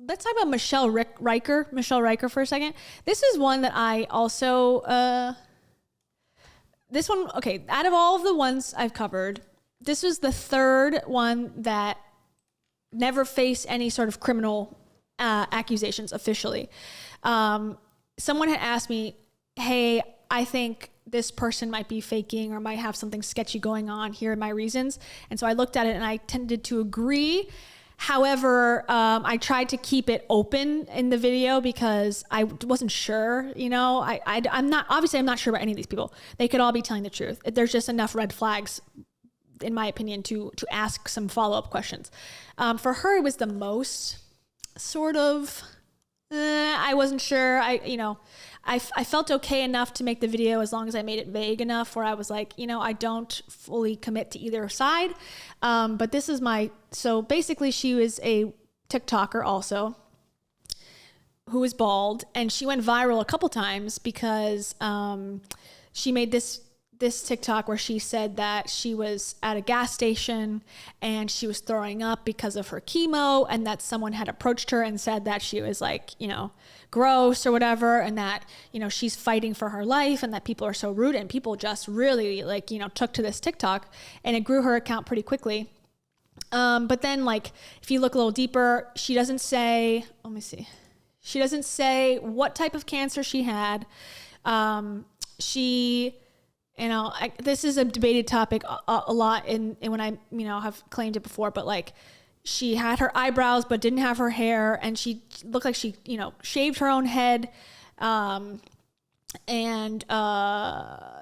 let's talk about Michelle Riker for a second. This is one that I also, this one, okay, out of all of the ones I've covered, this was the third one that never faced any sort of criminal accusations officially. Someone had asked me, hey, I think this person might be faking or might have something sketchy going on. Here are my reasons. And so I looked at it and I tended to agree. However, I tried to keep it open in the video because I wasn't sure, you know, I'm not sure about any of these people. They could all be telling the truth. There's just enough red flags, in my opinion, to ask some follow-up questions. For her, it was the most sort of, I wasn't sure. I felt okay enough to make the video as long as I made it vague enough where I was like, you know, I don't fully commit to either side. But this is so basically she was a TikToker also who was bald, and she went viral a couple times because she made this TikTok where she said that she was at a gas station and she was throwing up because of her chemo, and that someone had approached her and said that she was like, you know, gross or whatever, and that, you know, she's fighting for her life and that people are so rude, and people just really like, you know, took to this TikTok, and it grew her account pretty quickly. But then like, if you look a little deeper, she doesn't say, let me see. She doesn't say what type of cancer she had. You know, this is a debated topic a lot in when I, you know, have claimed it before, but like she had her eyebrows but didn't have her hair, and she looked like she, you know, shaved her own head. And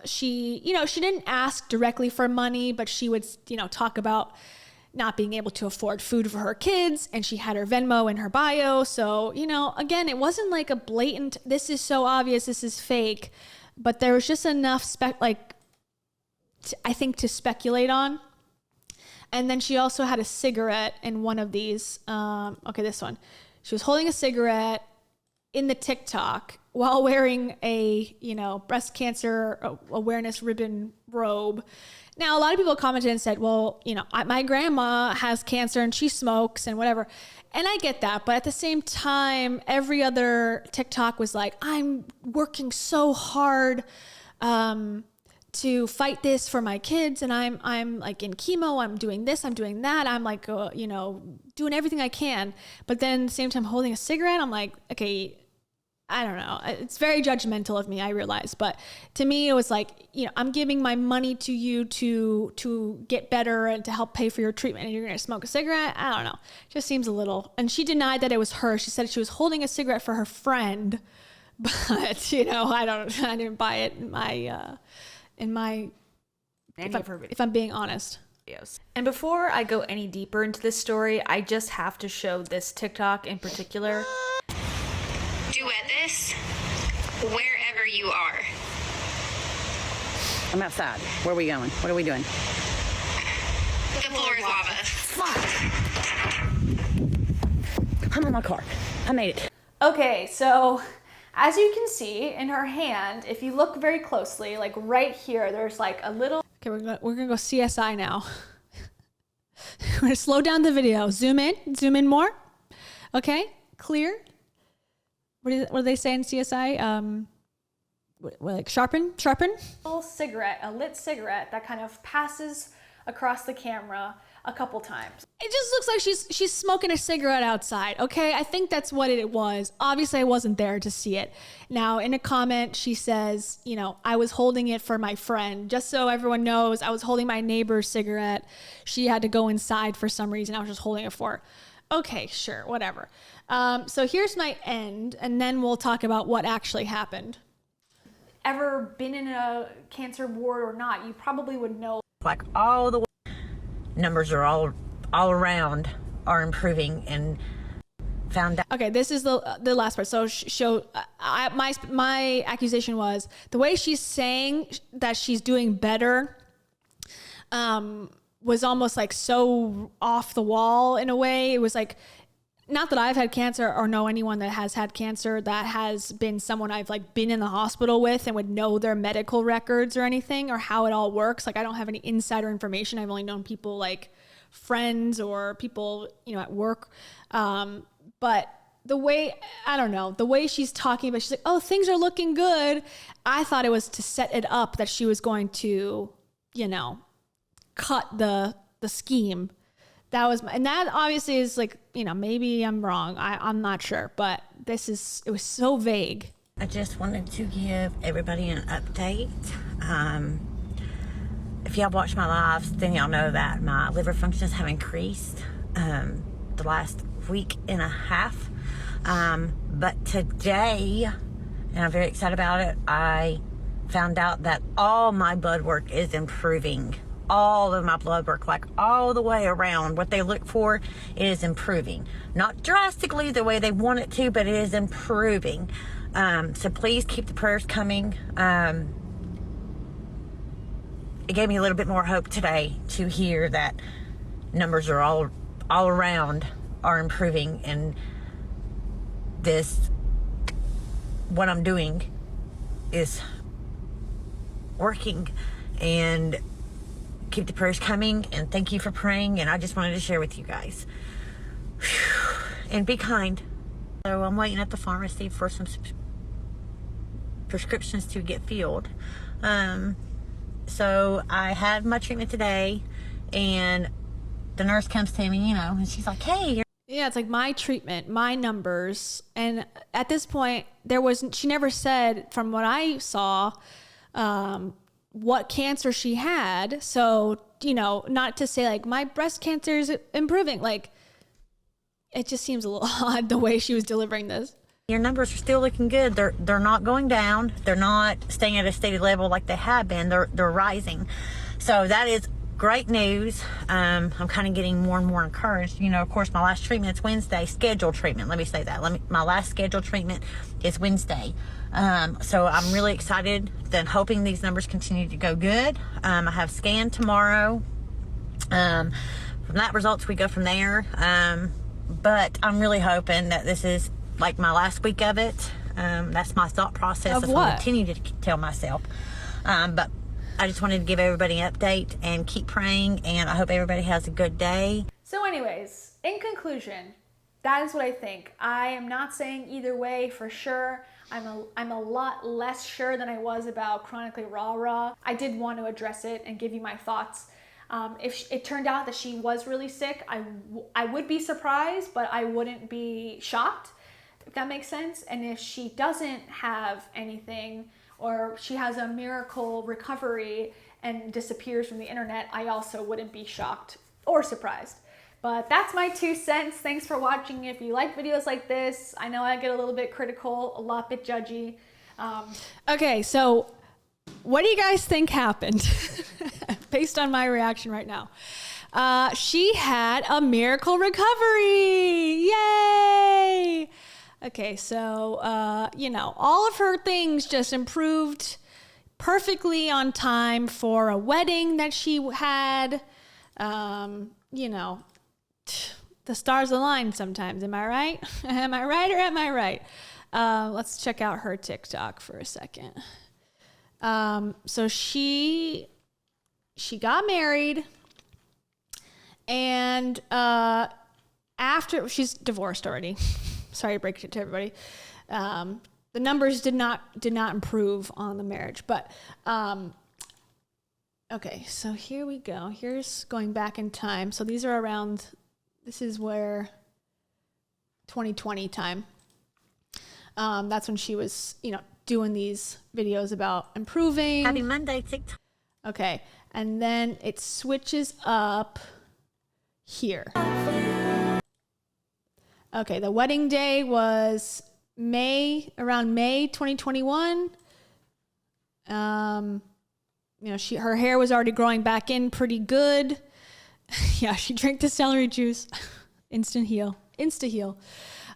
she, you know, she didn't ask directly for money, but she would, you know, talk about not being able to afford food for her kids, and she had her Venmo in her bio. So, you know, again, it wasn't like a blatant, this is so obvious, this is fake. But there was just enough I think to speculate on. And then she also had a cigarette in one of these. Okay, this one. She was holding a cigarette in the TikTok while wearing a, you know, breast cancer awareness ribbon robe. Now, a lot of people commented and said, well, you know, my grandma has cancer and she smokes and whatever. And I get that. But at the same time, every other TikTok was like, I'm working so hard to fight this for my kids. And I'm like in chemo, I'm doing this, I'm doing that. I'm like, you know, doing everything I can. But then at the same time holding a cigarette, I'm like, okay, I don't know. It's very judgmental of me, I realize. But to me, it was like, you know, I'm giving my money to you to get better and to help pay for your treatment, and you're going to smoke a cigarette? I don't know. It just seems a little. And she denied that it was her. She said she was holding a cigarette for her friend. But, you know, I didn't buy it if I'm being honest. And before I go any deeper into this story, I just have to show this TikTok in particular. Duet this wherever you are. I'm outside. Where are we going? What are we doing? The floor is lava. Fuck. I'm on my car. I made it. Okay, so as you can see in her hand, if you look very closely, like right here, there's like a little. Okay, we're gonna go CSI now. We're gonna slow down the video. Zoom in more. Okay, clear. What do they say in CSI? Like sharpen? A little cigarette, a lit cigarette that kind of passes across the camera a couple times. It just looks like she's smoking a cigarette outside, okay? I think that's what it was. Obviously, I wasn't there to see it. Now, in a comment, she says, you know, I was holding it for my friend. Just so everyone knows, I was holding my neighbor's cigarette. She had to go inside for some reason. I was just holding it for her. Okay, sure, whatever. So here's my end, and then we'll talk about what actually happened. Ever been in a cancer ward or not, you probably would know. Like all the numbers are all around are improving and found out. Okay, this is the last part. So my accusation was the way she's saying that she's doing better was almost like so off the wall in a way. It was like, not that I've had cancer or know anyone that has had cancer that has been someone I've like been in the hospital with and would know their medical records or anything or how it all works. Like I don't have any insider information. I've only known people like friends or people, you know, at work. But the way, I don't know, the way she's talking about, she's like, oh, things are looking good. I thought it was to set it up that she was going to, you know, cut the scheme. That was, and that obviously is like, you know, maybe I'm wrong. I'm not sure, but it was so vague. I just wanted to give everybody an update. If y'all watch my lives, then y'all know that my liver functions have increased the last week and a half. But today, and I'm very excited about it, I found out that all my blood work is improving. All of my blood work, like all the way around, what they look for is improving. Not drastically the way they want it to, but it is improving. So please keep the prayers coming. It gave me a little bit more hope today to hear that numbers are all around are improving, and what I'm doing is working. And keep the prayers coming, and thank you for praying. And I just wanted to share with you guys. Whew. And be kind. So I'm waiting at the pharmacy for some prescriptions to get filled. So I had my treatment today, and the nurse comes to me, you know, and she's like, hey, yeah, it's like my treatment, my numbers. And at this point, she never said, from what I saw, what cancer she had. So, you know, not to say like my breast cancer is improving. Like, it just seems a little odd the way she was delivering this. your numbers are still looking good. They're not going down. They're not staying at a steady level like they have been. They're rising. So that is great news. I'm kind of getting more and more encouraged. You know, of course, my last treatment is Wednesday. Scheduled treatment. Let me say that. My last scheduled treatment is Wednesday. So I'm really excited. Then hoping these numbers continue to go good. I have scan tomorrow. From that results, we go from there. But I'm really hoping that this is like my last week of it. That's my thought process. Of That's what I continue to tell myself. But I just wanted to give everybody an update and keep praying, and I hope everybody has a good day. So anyways, in conclusion, that is what I think. I am not saying either way for sure. I'm a lot less sure than I was about chronically rah-rah. I did want to address it and give you my thoughts. If it turned out that she was really sick, I would be surprised, but I wouldn't be shocked, if that makes sense. And if she doesn't have anything, or she has a miracle recovery and disappears from the internet, I also wouldn't be shocked or surprised. But that's my 2 cents. Thanks for watching. If you like videos like this, I know I get a little bit critical, a bit judgy. Okay, so what do you guys think happened based on my reaction right now? She had a miracle recovery. Yay! Okay, so, you know, all of her things just improved perfectly on time for a wedding that she had. You know, the stars align sometimes. Am I right? Am I right or am I right? Let's check out her TikTok for a second. So she got married, and after, she's divorced already. Sorry to break it to everybody. The numbers did not improve on the marriage, but okay, so here we go. Here's going back in time. So these are around, this is where 2020 time. That's when she was, you know, doing these videos about improving. Happy Monday, TikTok. Okay, and then it switches up here. Okay, the wedding day was around May 2021. You know, her hair was already growing back in pretty good. Yeah, she drank the celery juice. Insta heal.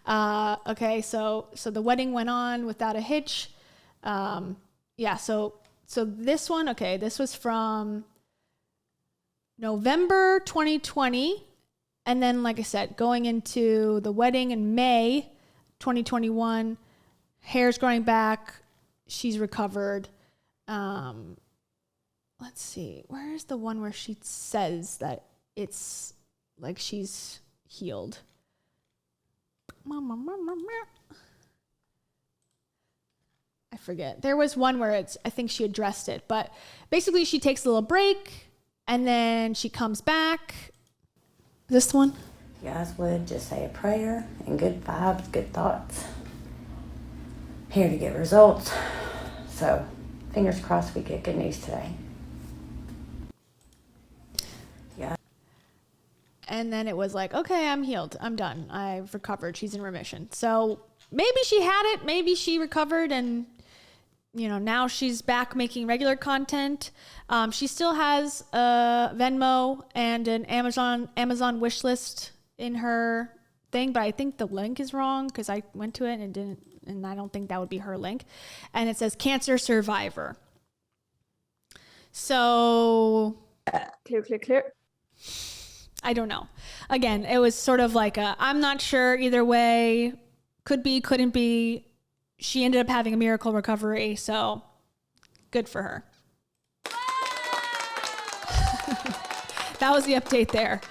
Okay, so the wedding went on without a hitch. Yeah, so this one, okay, this was from November 2020. And then, like I said, going into the wedding in May 2021, hair's growing back. She's recovered. Let's see. Where's the one where she says that it's like she's healed? I forget. There was one where I think she addressed it, but basically she takes a little break and then she comes back. This one? You guys would just say a prayer and good vibes, good thoughts. Here to get results. So, fingers crossed we get good news today. Yeah. And then it was like, okay, I'm healed. I'm done. I've recovered. She's in remission. So maybe she had it. Maybe she recovered and, now she's back making regular content. She still has a Venmo and an Amazon wish list in her thing, but I think the link is wrong because I went to it and it didn't, and I don't think that would be her link. And it says cancer survivor. So Clear. I don't know. Again, it was sort of like I'm not sure either way. Could be, couldn't be. She ended up having a miracle recovery, so good for her. That was the update there.